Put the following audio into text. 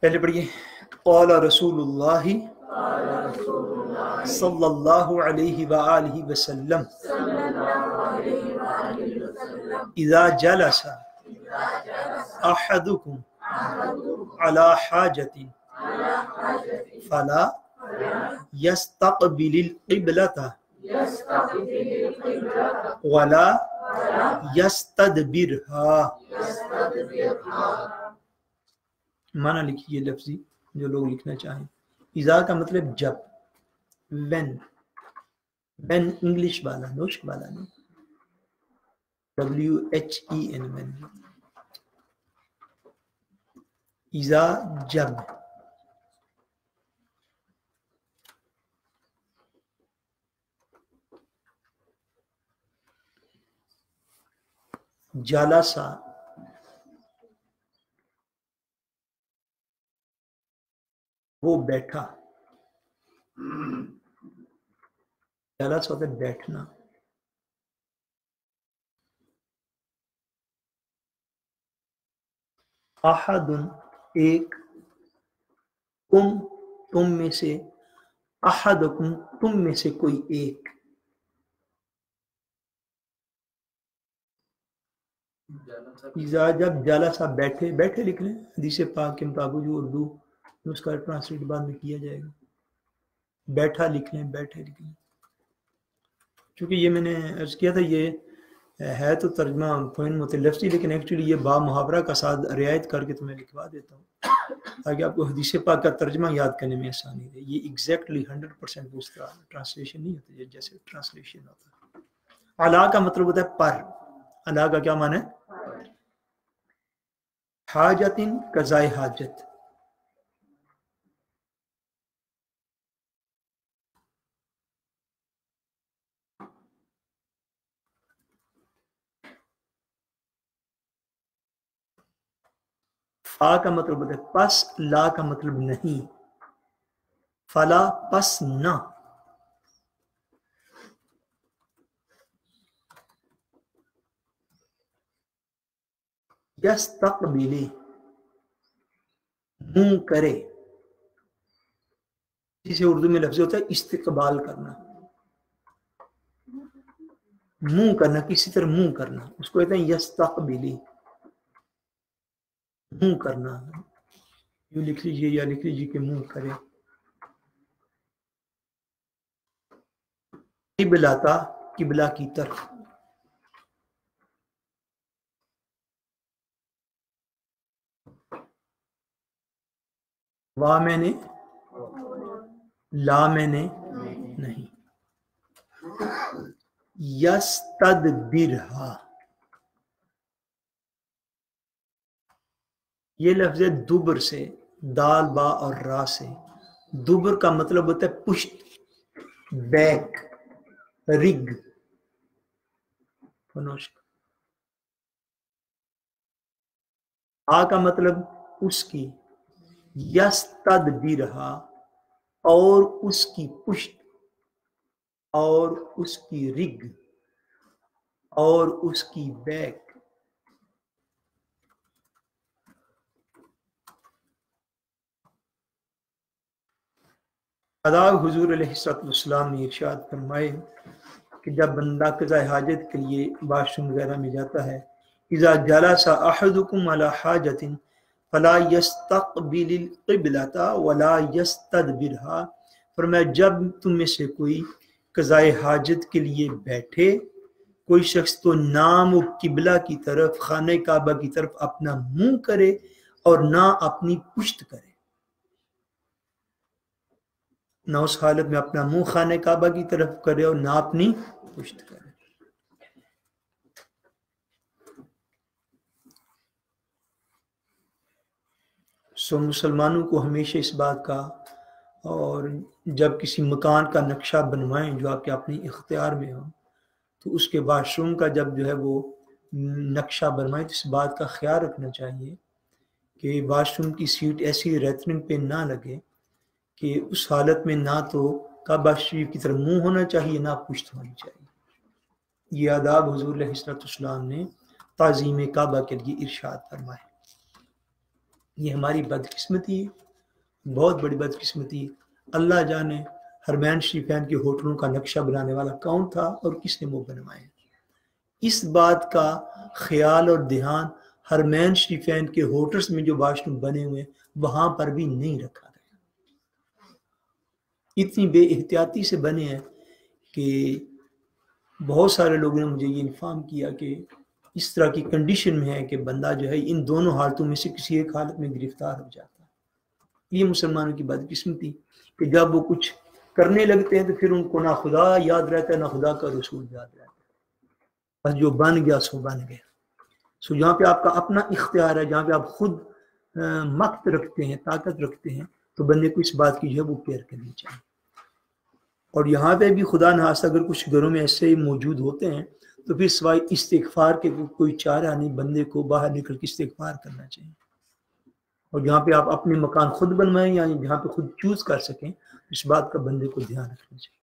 پہلے پڑھیے قال رسول اللہ صلی اللہ علیہ وآلہ وسلم اذا جلس احدکم على حاجة فلا يستقبل القبلة ولا يستدبرها. معنی لکھیے لفظی جو لوگ لکھنا چاہیں. اذا کا مطلب جب، when انگلش والا نوشک والا نہیں، WHEN when. اذا جب، جلسا وہ بیٹھا، جلسا ہوتا ہے بیٹھنا. احد ایک، تم میں سے، احدکم تم میں سے کوئی ایک. اذا جب جلسا بیٹھے، بیٹھے لکھ لیں حدیث پاک کے مطابق جو اردو میں اس کا ٹرانسلیٹ بعد میں کیا جائے گا. بیٹھا لکھ لیں، بیٹھے لکھ لیں. چونکہ یہ میں نے عرض کیا تھا یہ ہے تو ترجمہ فوین متلفظی، لیکن ایکچولی یہ با محاورہ کا ساتھ رعایت کر کے تمہیں لکھوا دیتا ہوں تاکہ آپ کو حدیث پاک کا ترجمہ یاد کرنے میں آسانی رہے. یہ ایگزیکٹلی 100% اس کا ٹرانسلیشن نہیں ہوتا جیسے ٹرانسلیشن ہوتا ہے. علا کا مطلب ہوتا ہے پر. علا کا کیا معنی ہے؟ حاجتن قضائے حاجت. فا کا مطلب ہوتا ہے پس، لا کا مطلب نہیں. فلا پس نہ. یستقبلی منہ کرے، جسے اردو میں لفظ ہوتا ہے استقبال کرنا، منہ کرنا، کسی طرح منہ کرنا، اس کو کہتے ہیں یستقبلی، منہ کرنا. یوں لکھ لیجیے یا لکھ لیجیے کہ منہ کرے. قبلتا قبلہ کی طرف. وا میں نے، لا میں نے نہیں. یستدبرہا، یہ لفظ ہے دبر سے، دال با اور را سے. دبر کا مطلب ہوتا ہے پشت، بیک، رگ. آ کا مطلب اس کی، یستدبرہا اور اس کی پشت اور اس کی رگ اور اس کی بیک. آداب حضور علیہ السلام نے ارشاد فرمائے کہ جب بندہ قضاء حاجت کے لیے واش روم وغیرہ میں جاتا ہے، اذا جلس احدکم علی حاجۃ فلا یستقبل القبلۃ ولا یستدبرها. فرمایا جب تم میں سے کوئی قضاء حاجت کے لیے بیٹھے، کوئی شخص تو نہ وہ قبلہ کی طرف، خانہ کعبہ کی طرف اپنا منہ کرے اور نہ اپنی پشت کرے. نہ اس حالت میں اپنا منہ خانہ کعبہ کی طرف کرے اور نہ اپنی پشت کرے. سو مسلمانوں کو ہمیشہ اس بات کا، اور جب کسی مکان کا نقشہ بنوائیں جو آپ کے اپنی اختیار میں ہو، تو اس کے واش روم کا جب جو ہے وہ نقشہ بنوائیں تو اس بات کا خیال رکھنا چاہیے کہ واش روم کی سیٹ ایسی ریتننگ پہ نہ لگے کہ اس حالت میں نہ تو کعبہ شریف کی طرف منہ ہونا چاہیے نہ پشت ہونی چاہیے. یہ آداب حضور علیہ السلام نے تعظیم کعبہ کے لیے ارشاد فرمائے. یہ ہماری بدقسمتی ہے، بہت بڑی بدقسمتی ہے۔ اللہ جانے حرمین شریفین کے ہوٹلوں کا نقشہ بنانے والا کون تھا اور کس نے وہ بنوائے۔ اس بات کا خیال اور دھیان حرمین شریفین کے ہوٹلز میں جو واش روم بنے ہوئے وہاں پر بھی نہیں رکھا گیا۔ اتنی بے احتیاطی سے بنے ہیں کہ بہت سارے لوگوں نے مجھے یہ انفارم کیا کہ اس طرح کی کنڈیشن میں ہے کہ بندہ جو ہے ان دونوں حالتوں میں سے کسی ایک حالت میں گرفتار ہو جاتا ہے۔ یہ مسلمانوں کی بدقسمتی کہ جب وہ کچھ کرنے لگتے ہیں تو پھر ان کو نہ خدا یاد رہتا ہے نہ خدا کا رسول یاد رہتا ہے، بس جو بن گیا سو بن گیا۔ سو جہاں پہ آپ کا اپنا اختیار ہے، جہاں پہ آپ خود مقت رکھتے ہیں، طاقت رکھتے ہیں، تو بندے کو اس بات کی جو ہے وہ کیئر کرنی چاہیے۔ اور یہاں پہ بھی خدا نخواستہ اگر کچھ گھروں میں ایسے موجود ہوتے ہیں تو پھر سوائے استغفار کے کوئی چارہ نہیں، بندے کو باہر نکل کے استغفار کرنا چاہیے۔ اور جہاں پہ آپ اپنے مکان خود بنوائیں یا جہاں پہ خود چوز کر سکیں، اس بات کا بندے کو دھیان رکھنا چاہیے۔